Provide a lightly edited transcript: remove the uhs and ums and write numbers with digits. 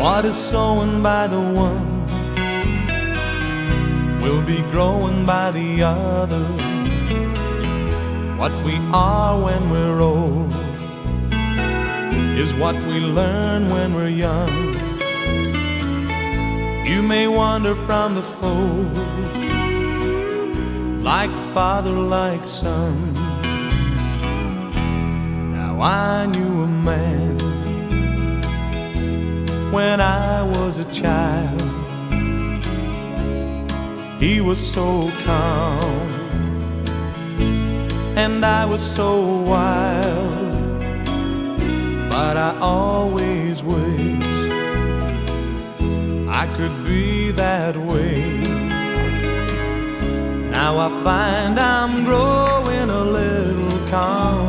What is sown by the one will be growing by the other. What we are when we're old is what we learn when we're young. You may wander from the fold, like father, like son. Now I knew a man when I was a child. He was so calm and I was so wild, but I always wished I could be that way. Now I find I'm growing a little calm,